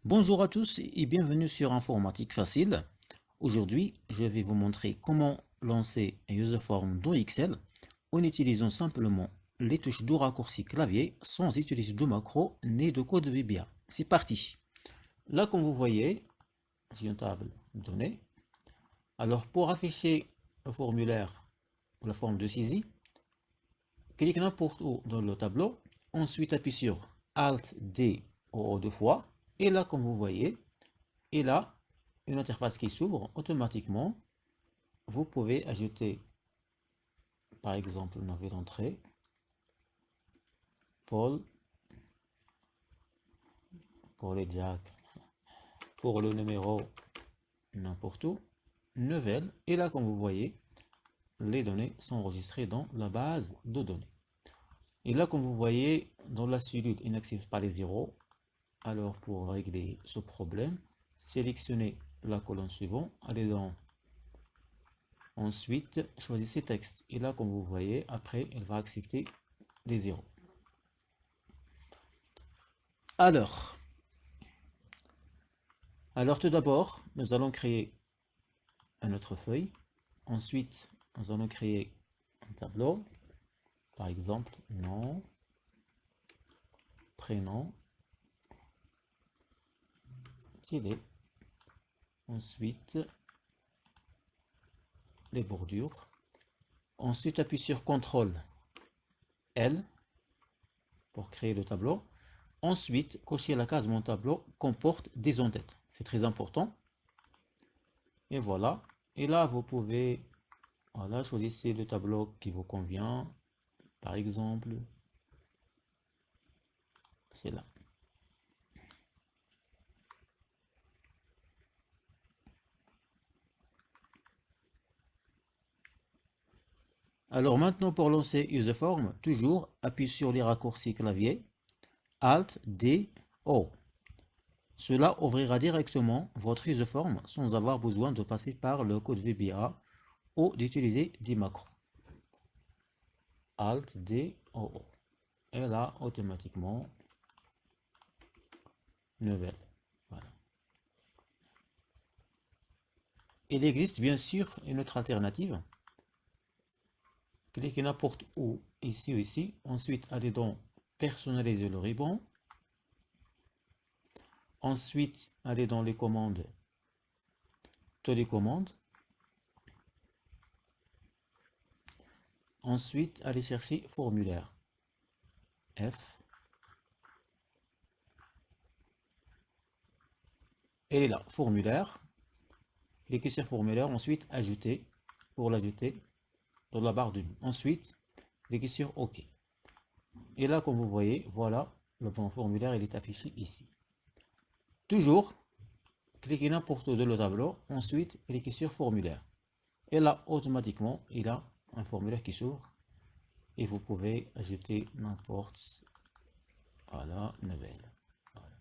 Bonjour à tous et bienvenue sur Informatique Facile. Aujourd'hui, je vais vous montrer comment lancer un userform dans Excel en utilisant simplement les touches de raccourci clavier sans utiliser de macro ni de code VBA. C'est parti. Là, comme vous voyez, j'ai une table de données. Alors, pour afficher le formulaire ou la forme de saisie, cliquez n'importe où dans le tableau. Ensuite, appuyez sur Alt D ou deux fois. Et là, comme vous voyez, et là, une interface qui s'ouvre automatiquement. Vous pouvez ajouter, par exemple, une nouvelle entrée, Paul, pour les jacks, pour le numéro, n'importe où, nouvelle. Et là, comme vous voyez, les données sont enregistrées dans la base de données. Et là, comme vous voyez, dans la cellule, il n'accepte pas les zéros. Alors, pour régler ce problème, sélectionnez la colonne suivante, allez dans Ensuite, choisissez texte. Et là, comme vous voyez, après, elle va accepter les zéros. Alors tout d'abord, nous allons créer une autre feuille. Ensuite, nous allons créer un tableau. Par exemple, nom, prénom, tiret. Ensuite, les bordures. Ensuite, appuyez sur CTRL L pour créer le tableau. Ensuite, cochez la case Mon tableau comporte des en-têtes. C'est très important. Et voilà. Et là, vous pouvez, voilà, choisissez le tableau qui vous convient. Par exemple, c'est là. Alors maintenant, pour lancer userform, toujours appuyez sur les raccourcis clavier Alt D O. Cela ouvrira directement votre userform sans avoir besoin de passer par le code VBA ou d'utiliser des macros. Alt D O. Et là, automatiquement, nouvelle. Voilà. Il existe bien sûr une autre alternative. Cliquez n'importe où, ici ou ici. Ensuite, allez dans Personnaliser le ruban. Ensuite, allez dans les commandes, télécommande. Ensuite, allez chercher formulaire. F. Elle est là, formulaire. Cliquez sur formulaire, ensuite ajouter pour l'ajouter dans la barre de menu. Ensuite, cliquez sur OK. Et là, comme vous voyez, voilà, le bon formulaire, il est affiché ici. Toujours, cliquez n'importe où dans le tableau, ensuite, cliquez sur formulaire. Et là, automatiquement, il a un formulaire qui s'ouvre. Et vous pouvez ajouter n'importe, voilà, nouvelle. Voilà.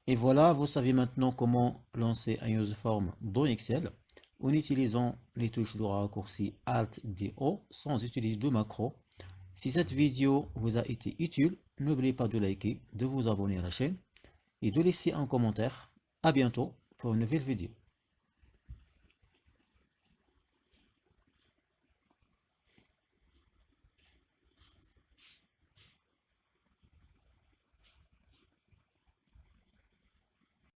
Et voilà, vous savez maintenant comment lancer un userform dans Excel en utilisant les touches de raccourci Alt-D-O sans utiliser de macro. Si cette vidéo vous a été utile, n'oubliez pas de liker, de vous abonner à la chaîne et de laisser un commentaire. À bientôt pour une nouvelle vidéo.